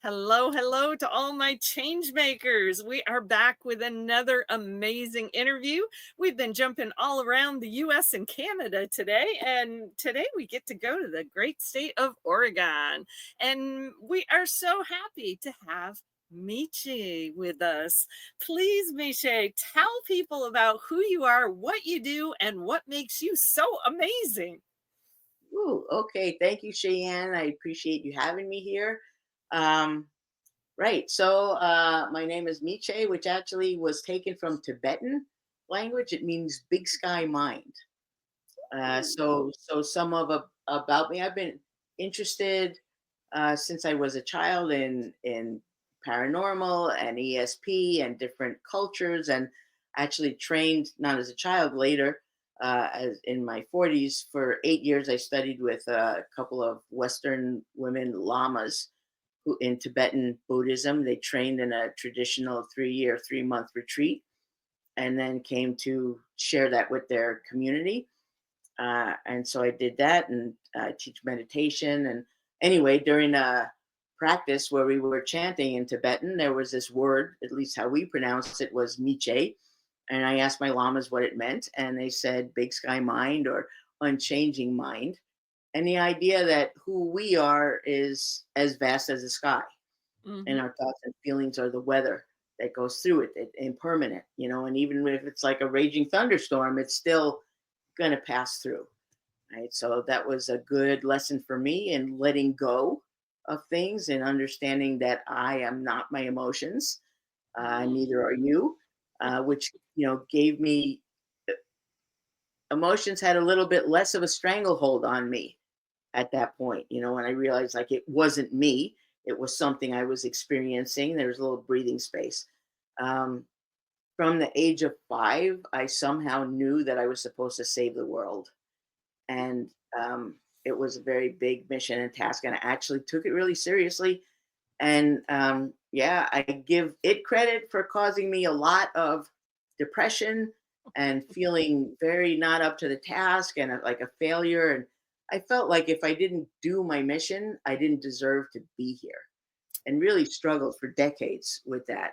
Hello, hello to all my change makers. We are back with another amazing interview. We've been jumping all around the US and Canada today, and today we get to go to the great state of Oregon. And we are so happy to have Miche with us. Please, Miche, tell people about who you are, what you do, and what makes you so amazing. Ooh, okay. Thank you, Cheyenne. I appreciate you having me here. Um, right. My name is Miche, which actually was taken from Tibetan language. It means big sky mind. So some of about me, I've been interested since I was a child in paranormal and ESP and different cultures, and actually trained not as a child later. As in my 40s, for 8 years, I studied with a couple of Western women lamas who in Tibetan Buddhism. They trained in a traditional 3-year, 3-month retreat, and then came to share that with their community. And so I did that and teach meditation. And anyway, during a practice where we were chanting in Tibetan, there was this word, at least how we pronounced it was Miche. And I asked my lamas what it meant, and they said big sky mind or unchanging mind. And the idea that who we are is as vast as the sky, and Mhm. our thoughts and feelings are the weather that goes through it, impermanent, and even if it's like a raging thunderstorm, it's still going to pass through. Right. So that was a good lesson for me in letting go of things and understanding that I am not my emotions. Mm. Neither are you, which, gave me emotions had a little bit less of a stranglehold on me at that point, when I realized like it wasn't me, it was something I was experiencing. There was a little breathing space. Um, from the age of 5, I somehow knew that I was supposed to save the world, and it was a very big mission and task, and I actually took it really seriously. And yeah, I give it credit for causing me a lot of depression and feeling very not up to the task and like a failure. And I felt like if I didn't do my mission, I didn't deserve to be here, and really struggled for decades with that.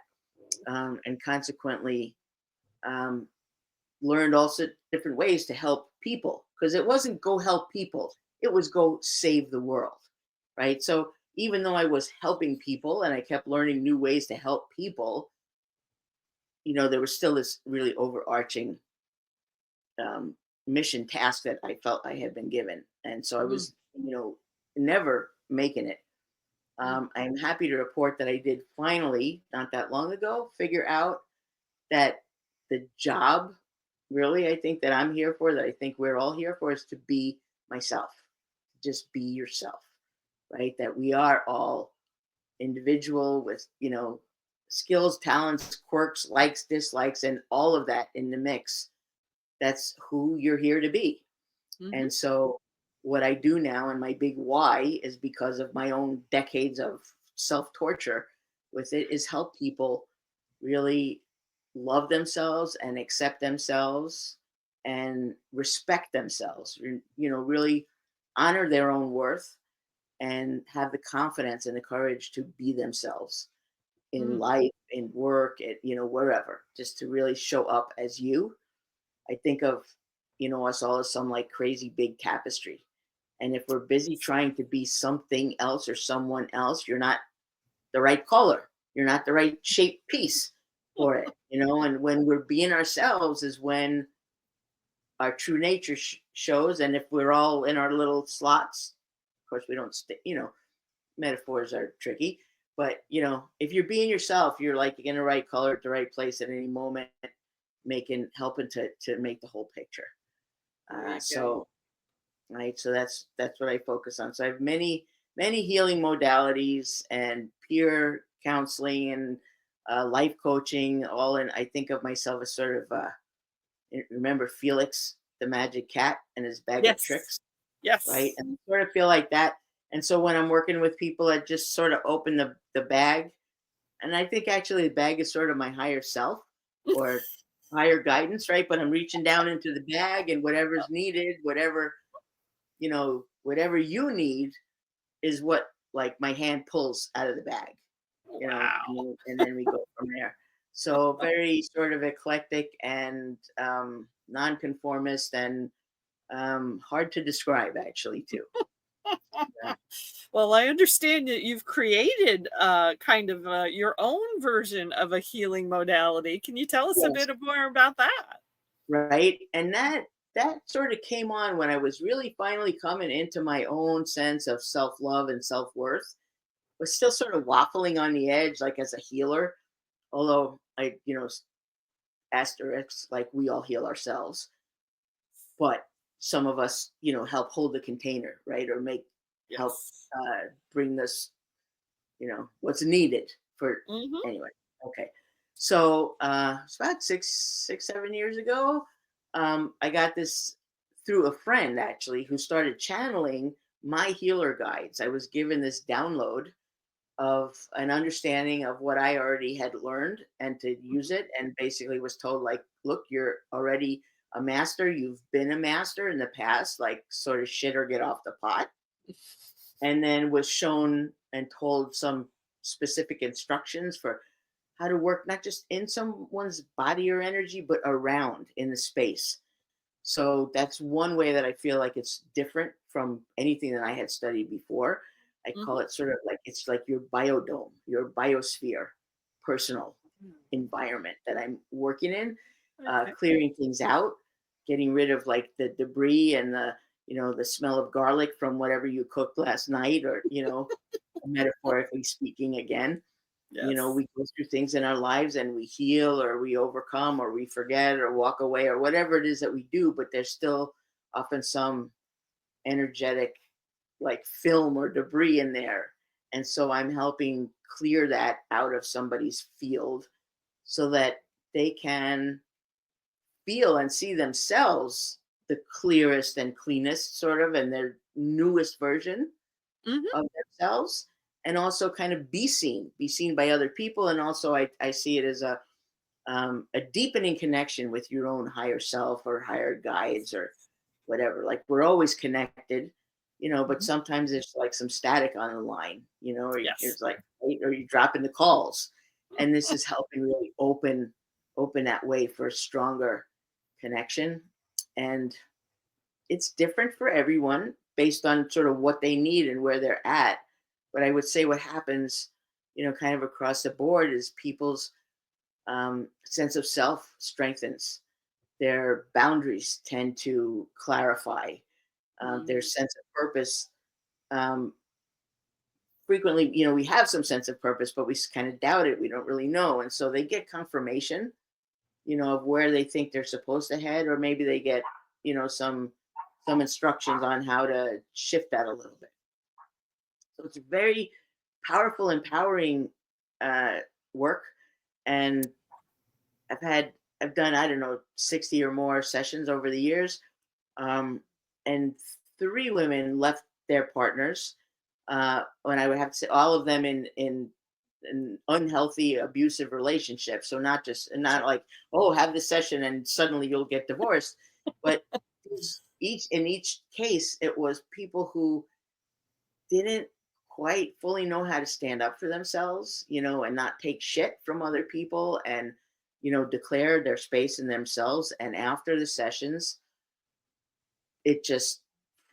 And consequently, um, learned also different ways to help people, because it wasn't go help people, it was go save the world. Right. So even though I was helping people and I kept learning new ways to help people, there was still this really overarching um, mission task that I felt I had been given. And so I Mm. was, never making it. Mm. I'm happy to report that I did finally, not that long ago, figure out that the job, really, I think that I'm here for, that I think we're all here for, is to be myself. Just be yourself, right? That we are all individual with, skills, talents, quirks, likes, dislikes, and all of that in the mix. That's who you're here to be. Mhm. And so, what I do now, and my big why, is because of my own decades of self torture with it, is help people really love themselves and accept themselves and respect themselves. Really honor their own worth and have the confidence and the courage to be themselves in Mm. life, in work, at wherever, just to really show up as you. I think of, us all as some like crazy big tapestry. And if we're busy trying to be something else or someone else, you're not the right color. You're not the right shaped piece for it, and when we're being ourselves is when our true nature shows. And if we're all in our little slots, of course, we don't stay, metaphors are tricky, but if you're being yourself, you're like in the right color at the right place at any moment, helping to make the whole picture. There you go. So right, so that's what I focus on. So I have many healing modalities and peer counseling and life coaching, all in. I think of myself as sort of remember Felix the magic cat and his bag of Yes. tricks, right? Yes. And I sort of feel like that. And so when I'm working with people, that just sort of open the bag, and I think actually the bag is sort of my higher self or higher guidance, right? But I'm reaching down into the bag, and whatever's needed, whatever you need is what like my hand pulls out of the bag, Wow. and then we go from there. So very sort of eclectic and nonconformist and hard to describe actually too. Yeah. Well, I understand that you've created kind of your own version of a healing modality. Can you tell us a Yes. bit more about that? Right. And that sort of came on when I was really finally coming into my own sense of self-love and self-worth. Was still sort of waffling on the edge, like as a healer. Although I, asterisks, like we all heal ourselves, but some of us, help hold the container, right? Or help Yes. bring this, what's needed for Hmm. anyway. Okay. So it's about 7 years ago. I got this through a friend actually who started channeling my healer guides. I was given this download of an understanding of what I already had learned and to use it, and basically was told like, look, you're already a master. You've been a master in the past, like sort of shit or get off the pot. And then was shown and told some specific instructions for how to work not just in someone's body or energy, but around in the space. So that's one way that I feel like it's different from anything that I had studied before. I call Hmm. it sort of like it's like your biodome, your biosphere, personal environment that I'm working in, Okay. clearing things out, getting rid of like the debris and the smell of garlic from whatever you cooked last night, or metaphorically speaking again. Yes. We go through things in our lives and we heal or we overcome or we forget or walk away or whatever it is that we do, but there's still often some energetic like film or debris in there. And so I'm helping clear that out of somebody's field so that they can feel and see themselves the clearest and cleanest sort of and their newest version Hmm. of themselves, and also kind of be seen by other people. And also I see it as a deepening connection with your own higher self or higher guides or whatever. Like we're always connected, but Hmm. sometimes there's like some static on the line, or Yes. it's like, or you dropping the calls. And this is helping really open that way for a stronger connection. And it's different for everyone based on sort of what they need and where they're at. But I would say what happens, kind of across the board is people's sense of self strengthens. Their boundaries tend to clarify. Their Mm. sense of purpose. Um, Frequently, we have some sense of purpose, but we kind of doubt it. We don't really know. And so they get confirmation, of where they think they're supposed to head, or maybe they get, some instructions on how to shift that a little bit. So it's a very powerful, empowering uh, work, and I've had I've done I don't know 60 or more sessions over the years, and three women left their partners. When I would have to say all of them in an unhealthy, abusive relationship. So not like, oh, have this session and suddenly you'll get divorced, but each case it was people who didn't quite fully know how to stand up for themselves, and not take shit from other people, and declare their space in themselves. And after the sessions, it just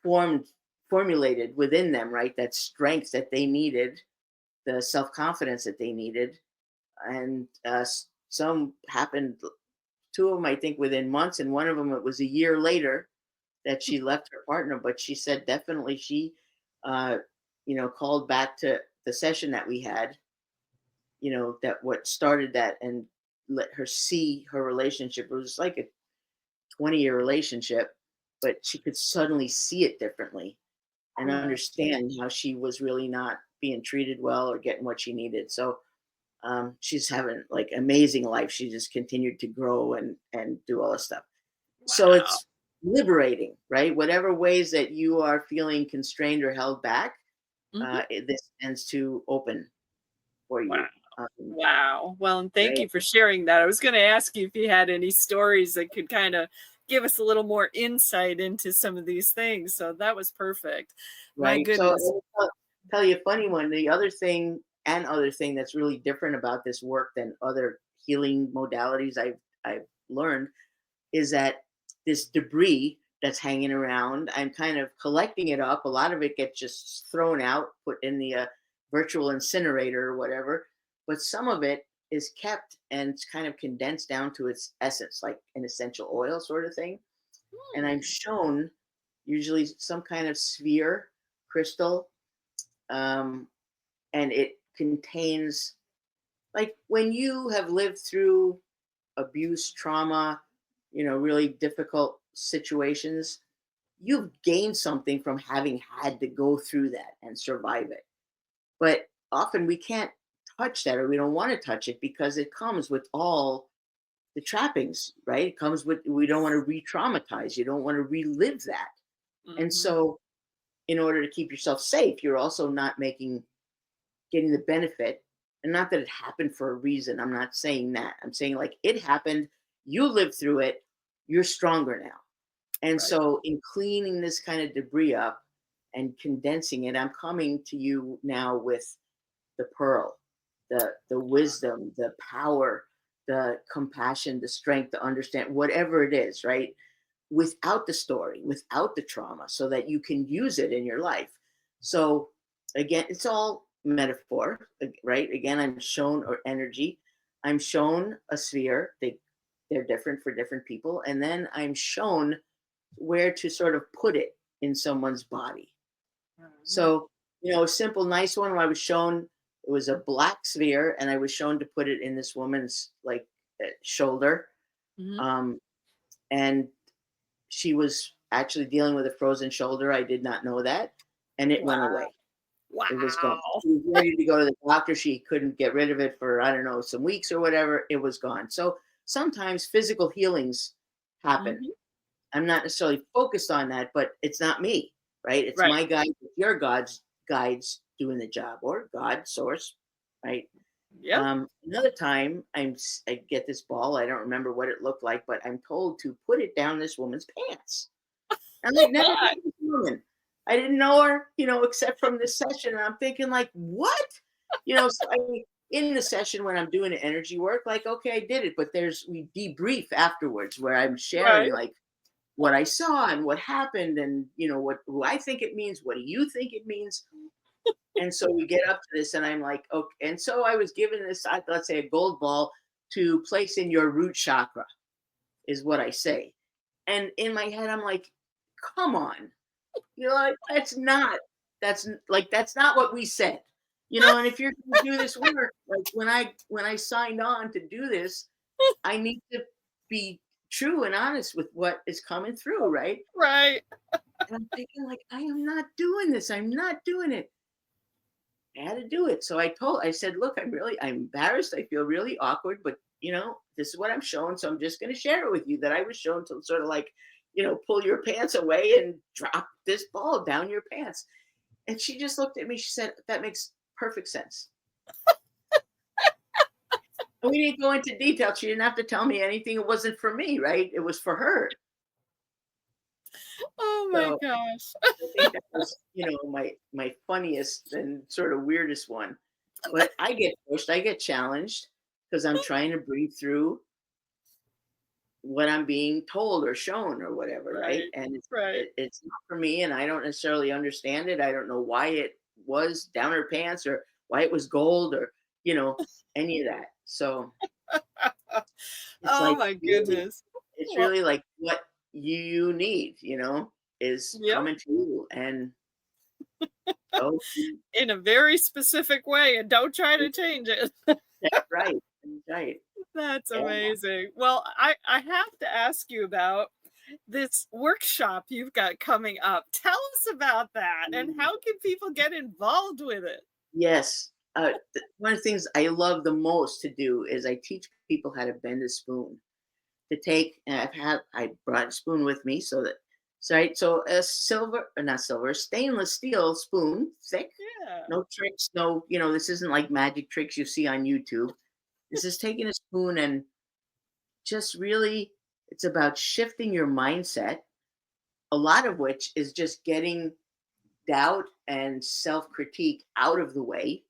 formed formulated within them, right? That strength that they needed, the self-confidence that they needed. And some happened, two of them I think within months, and one of them it was a year later that she left her partner. But she said definitely she uh called back to the session that we had, that what started that and let her see her relationship. It was like a 20-year relationship, but she could suddenly see it differently and Wow. understand how she was really not being treated well or getting what she needed. So she's having like amazing life. She just continued to grow and do all this stuff. So Wow. it's liberating, right? Whatever ways that you are feeling constrained or held back, Hmm. this tends to open for Wow. you, Wow. Well, and thank right? you for sharing that. I was going to ask you if you had any stories that could kind of give us a little more insight into some of these things. So that was perfect. My Right. So goodness. tell you a funny one. The other thing that's really different about this work than other healing modalities I've learned is that this debris that's hanging around, I'm kind of collecting it up. A lot of it gets just thrown out, put in the virtual incinerator or whatever. But some of it is kept and it's kind of condensed down to its essence, like an essential oil sort of thing. And I'm Hmm. shown usually some kind of sphere, crystal, um, and it contains, like, when you have lived through abuse, trauma, really difficult situations, you've gained something from having had to go through that and survive it. But often we can't touch that, or we don't want to touch it because it comes with all the trappings, right? It comes with, we don't want to re traumatize, you don't want to relive that. And Hmm. so, in order to keep yourself safe, you're also not getting the benefit. And not that it happened for a reason. I'm not saying that. I'm saying, like, it happened, you lived through it, you're stronger now. And Right. so, in cleaning this kind of debris up and condensing it, I'm coming to you now with the pearl, the wisdom, the power, the compassion, the strength to understand whatever it is, right? Without the story, without the trauma, so that you can use it in your life. So again, it's all metaphor, right? Again, I'm shown, or energy. I'm shown a sphere. They're different for different people, and then I'm shown where to sort of put it in someone's body. Mhm. So, a simple, nice one. I was shown, it was a black sphere, and I was shown to put it in this woman's, like, shoulder. Mhm. Um, and she was actually dealing with a frozen shoulder. I did not know that, and it went Wow. away. It was gone. Wow. She was ready to go to the doctor. She couldn't get rid of it for, I don't know, some weeks or whatever. It was gone. So sometimes physical healings happen. Mhm. I'm not necessarily focused on that, but it's not me, right? It's Right. my guide, your God's guides doing the job, or God source, right? Yep. Another time, I get this ball. I don't remember what it looked like, but I'm told to put it down this woman's pants. And I'd never met this woman. I didn't know her, except from this session. And I'm thinking, like, what? So in the session when I'm doing the energy work, like, okay, I did it, but we debrief afterwards where I'm Right. sharing, like, what I saw and what happened, and who I think it means. What do you think it means? And so we get up to this, and I'm like, okay. And so I was given this, let's say, a gold ball to place in your root chakra, is what I say. And in my head, I'm like, come on, like, that's not what we said. And if you're going to do this work, like, when I signed on to do this, I need to be true and honest with what is coming through, right? Right. And I'm thinking, like, I am not doing this. I'm not doing it. I had to do it. So I said, look, I'm embarrassed. I feel really awkward, but this is what I'm shown. So I'm just going to share it with you, that I was shown to sort of, like, pull your pants away and drop this ball down your pants. And she just looked at me. She said, that makes perfect sense. And we didn't go into detail. She didn't have to tell me anything. It wasn't for me, right? It was for her. Oh my So gosh. I think that was, my funniest and sort of weirdest one. But I get pushed, I get challenged because I'm trying to breathe through what I'm being told or shown or whatever, right? Right. And Right. it's not for me, and I don't necessarily understand it. I don't know why it was down her pants, or why it was gold, or any of that. So it's Oh like, my really, goodness. it's Well, really like what you need, is yep. coming to you, and oh, In a very specific way, and don't try to change it. that's right, that's right. That's Yeah. amazing. Well, I have to ask you about this workshop you've got coming up. Tell us about that, and Mm. how can people get involved with it? Yes. One of the things I love the most to do is I teach people how to bend a spoon. To take, and I brought a spoon with me, so a silver, or not silver, stainless steel spoon, thick, Yeah. no tricks, no, this isn't like magic tricks you see on YouTube. This is taking a spoon and just really, it's about shifting your mindset, a lot of which is just getting doubt and self critique out of the way,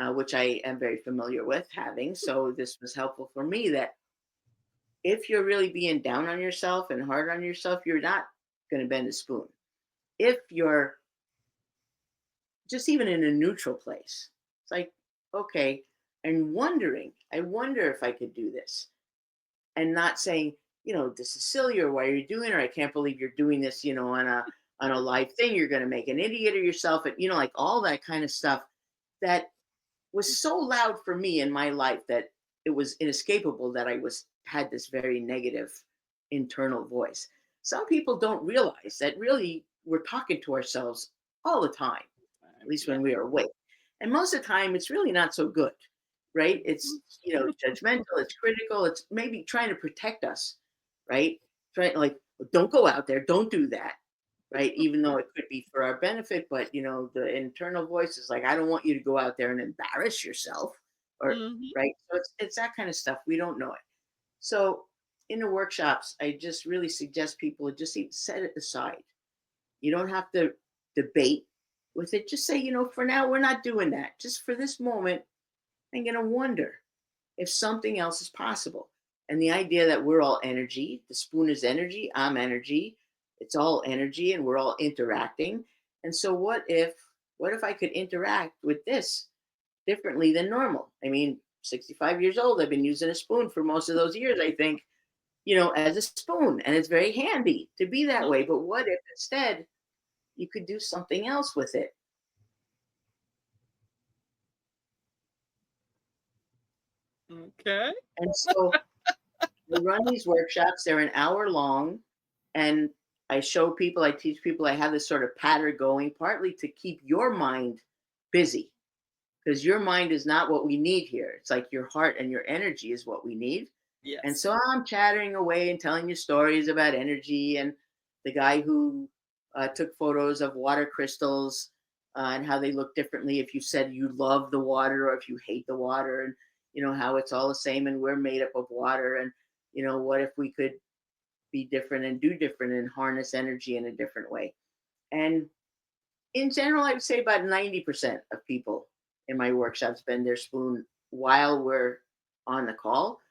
which I am very familiar with having. So this was helpful for me that if you're really being down on yourself and hard on yourself, you're not going to bend a spoon. If you're just even in a neutral place, it's like, okay, and wondering, I wonder if I could do this, and not saying, this is silly, or why are you doing it, or I can't believe you're doing this, on a live thing, you're going to make an idiot of yourself, and like all that kind of stuff that was so loud for me in my life that it was inescapable that I was had this very negative internal voice. Some people don't realize that really we're talking to ourselves all the time, at least Yeah. when we are awake. And most of the time it's really not so good, right? It's judgmental, it's critical, it's maybe trying to protect us, right? Trying like, don't go out there, don't do that, right? Even though it could be for our benefit, but the internal voice is like, I don't want you to go out there and embarrass yourself, or Mhm. right. So it's that kind of stuff. We don't know it. So in the workshops, I just really suggest people to just set it aside. You don't have to debate with it. Just say, for now, we're not doing that. Just for this moment, I'm going to wonder if something else is possible. And the idea that we're all energy, the spoon is energy, I'm energy, it's all energy, and we're all interacting. And so what if I could interact with this differently than normal? I mean, 65 years old, I've been using a spoon for most of those years, I think, as a spoon, and it's very handy to be that way. But what if instead you could do something else with it? Okay. And so I run these workshops, they're an hour long, and I show people, I teach people, I have this sort of pattern going, partly to keep your mind busy, because your mind is not what we need here. It's like your heart and your energy is what we need. And Yes. so I'm chattering away and telling you stories about energy, and the guy who took photos of water crystals, and how they look differently if you said you love the water or if you hate the water, and how it's all the same and we're made up of water, and what if we could be different and do different and harness energy in a different way. And in general, I would say about 90% of people in my workshops bend their spoon while we're on the call.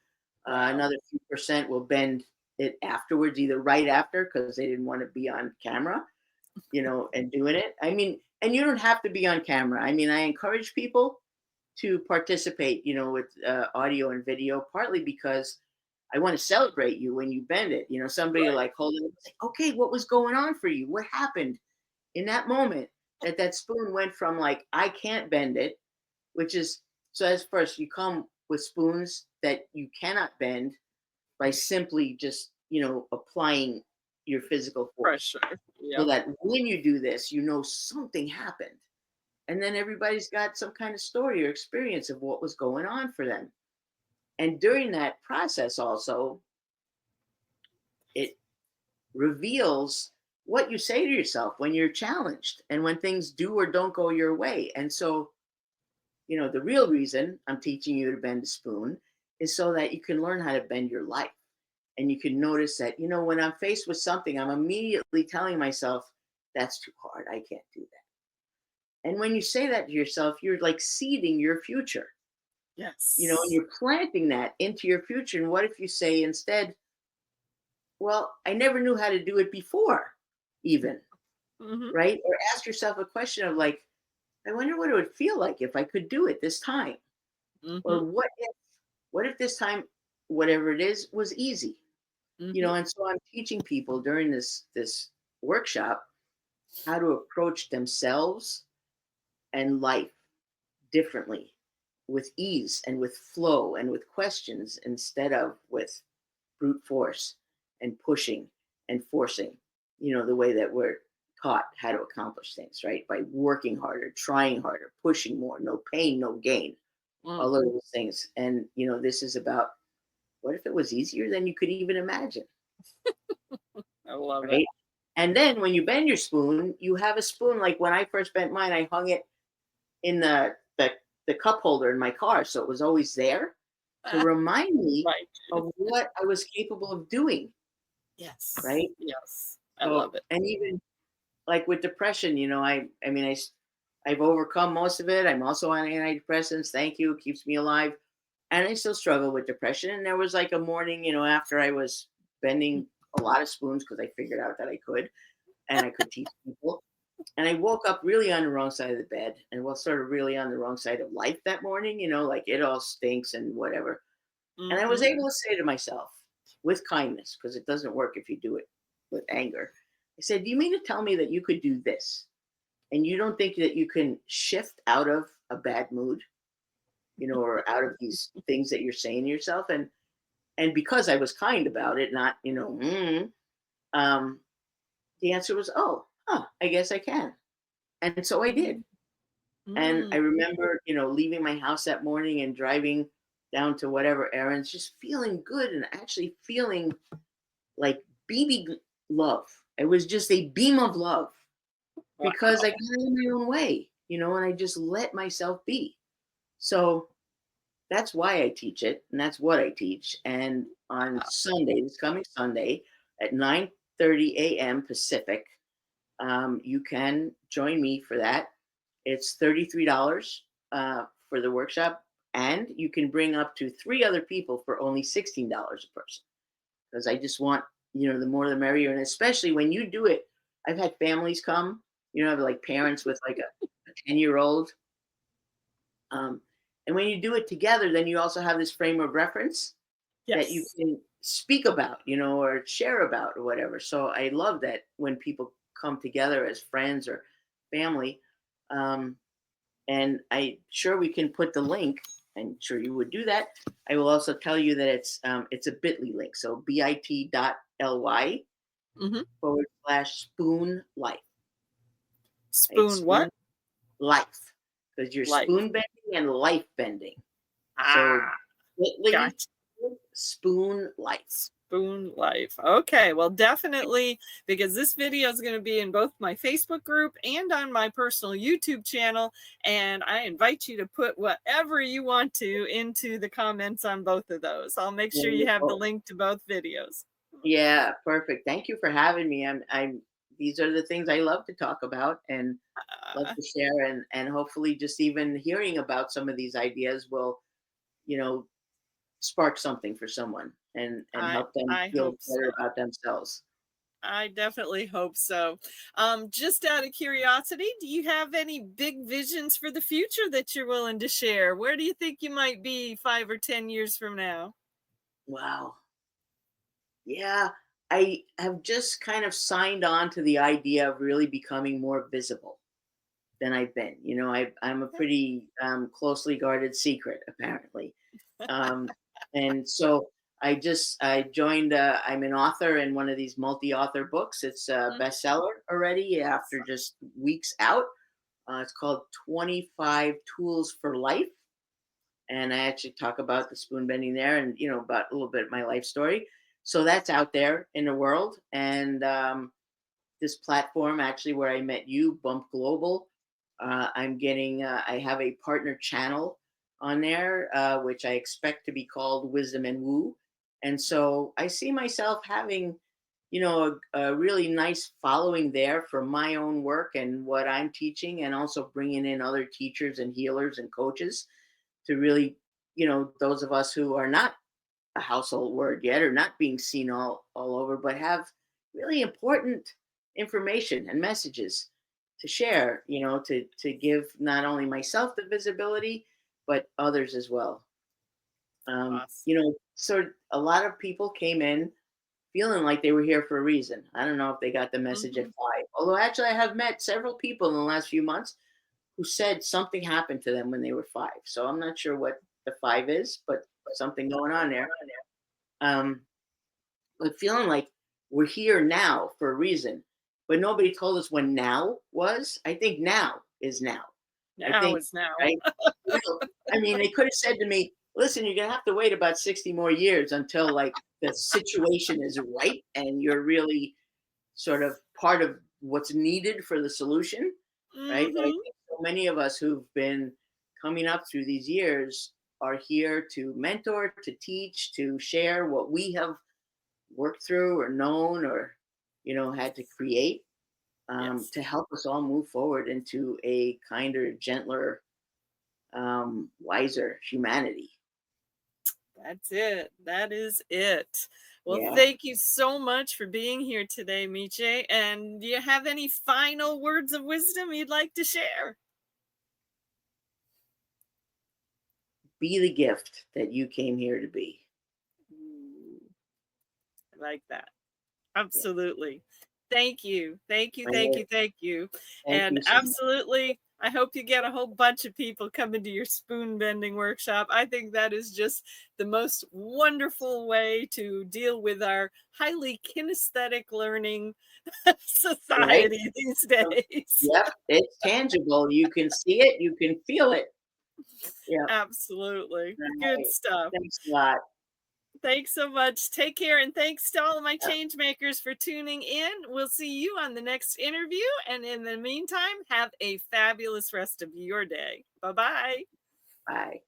Wow. Another few percent will bend it afterwards, either right after because they didn't want to be on camera, and doing it. I mean, and you don't have to be on camera. I mean, I encourage people to participate, with audio and video, partly because I want to celebrate you when you bend it. Somebody Right. like hold it and say, okay, what was going on for you? What happened in that moment that spoon went from like, I can't bend it, which is, so as first you come with spoons that you cannot bend by simply just, applying your physical force. Pressure. So Yep. that when you do this, something happened. And then everybody's got some kind of story or experience of what was going on for them. And during that process, also, it reveals what you say to yourself when you're challenged and when things do or don't go your way. And so, the real reason I'm teaching you to bend a spoon is so that you can learn how to bend your life. And you can notice that, when I'm faced with something, I'm immediately telling myself, that's too hard. I can't do that. And when you say that to yourself, you're like seeding your future, and Yes. you're planting that into your future. And what if you say instead, well, I never knew how to do it before, even, Mhm. right? Or ask yourself a question of like, I wonder what it would feel like if I could do it this time. Or Mhm. what if this time, whatever it is, was easy? Mhm. And so I'm teaching people during this workshop how to approach themselves and life differently, with ease and with flow and with questions, instead of with brute force and pushing and forcing, the way that we're taught how to accomplish things, right? By working harder, trying harder, pushing more, no pain, no gain, all of Mhm. those things. And, this is about, what if it was easier than you could even imagine, I love it. right? And then when you bend your spoon, you have a spoon. Like when I first bent mine, I hung it in the cup holder in my car, so it was always there to remind me Right. of what I was capable of doing, Yes. right? Yes. I love So, it. and even like with depression, I mean, I've overcome most of it. I'm also on antidepressants. Thank you. It keeps me alive. And I still struggle with depression. And there was like a morning, after I was bending a lot of spoons because I figured out that I could and I could teach people. And I woke up really on the wrong side of the bed and well, sort of really on the wrong side of life that morning, like it all stinks and whatever. And I was Mhm. able to say to myself with kindness, because it doesn't work if you do it with anger. I said, "Do you mean to tell me that you could do this? And you don't think that you can shift out of a bad mood, or out of these things that you're saying to yourself?" And because I was kind about it, not, um, the answer was, "Oh, huh, I guess I can." And so I did. Mm. And I Mm. remember, leaving my house that morning and driving down to whatever errands, just feeling good and actually feeling like love. It was just a beam of love because I Wow. got in my own way, and I just let myself be. So that's why I teach it, and that's what I teach. And on Sunday, this coming Sunday at 9:30 a.m. Pacific, you can join me for that. It's $33 for the workshop, and you can bring up to three other people for only $16 a person. Because I just want, the more the merrier. And especially when you do it, I've had families come, have like parents with like a 10-year-old. And when you do it together, then you also have this frame of reference that you Yes. can speak about, or share about or whatever. So I love that when people come together as friends or family. Um, and I sure we can put the link. I'm sure you would do that. I will also tell you that it's a Bitly link, so bit.ly Mhm. / spoon life. Right, Spoon what? spoon life, because you're Life. spoon bending and life bending. So Ah, Bitly gotcha. spoon life. Spoon life. Okay, well, definitely, because this video is going to be in both my Facebook group and on my personal YouTube channel. And I invite you to put whatever you want to into the comments on both of those. I'll make sure you have the Wonderful. link to both videos. Yeah, perfect. Thank you for having me. I'm these are the things I love to talk about and love Uh, to share, and hopefully just even hearing about some of these ideas will, you know, spark something for someone and help them I feel hope so. better about themselves. I definitely hope so. Just out of curiosity, do you have any big visions for the future that you're willing to share? Where do you think you might be 5 or 10 years from now? Wow. Yeah, I have just kind of signed on to the idea of really becoming more visible than I've been. I'm a pretty closely guarded secret, apparently. And so I joined. I'm an author in one of these multi-author books. It's a Mhm. bestseller already after just weeks out. It's called 25 Tools for Life, and I actually talk about the spoon bending there, and about a little bit of my life story. So that's out there in the world, and this platform actually where I met you, Bump Global. I'm getting. I have a partner channel on there, which I expect to be called Wisdom and Woo, and so I see myself having, a really nice following there for my own work and what I'm teaching, and also bringing in other teachers and healers and coaches to really, those of us who are not a household word yet or not being seen all over, but have really important information and messages to share, to give not only myself the visibility, but others as well. Awesome. So a lot of people came in feeling like they were here for a reason. I don't know if they got the message at Mhm. 5. Although actually I have met several people in the last few months who said something happened to them when they were 5. So I'm not sure what the 5 is, but something going on there. Um, but feeling like we're here now for a reason, but nobody told us when now was. I think now is now. I Now think, is now. right? I mean, they could have said to me, "Listen, you're gonna have to wait about 60 more years until like the situation is right and you're really sort of part of what's needed for the solution." Right? But I Mhm. think so many of us who've been coming up through these years are here to mentor, to teach, to share what we have worked through or known or had to create. Yes. to help us all move forward into a kinder, gentler, wiser humanity. That's it. That is it. Well, Yeah. thank you so much for being here today, Miche. And do you have any final words of wisdom you'd like to share? Be the gift that you came here to be. Ooh, I like that. Yeah. Absolutely. Thank you. Thank you. All Thank right. you. Thank you. Thank And you so much. absolutely, I hope you get a whole bunch of people coming to your spoon bending workshop. I think that is just the most wonderful way to deal with our highly kinesthetic learning Right? society these So, days. yep, it's tangible. You can see it, you can feel it. Yep. Absolutely. Good Right. stuff. Thanks a lot. Thanks so much. Take care. And thanks to all of my Yep. change makers for tuning in. We'll see you on the next interview. And in the meantime, have a fabulous rest of your day. Bye bye. Bye.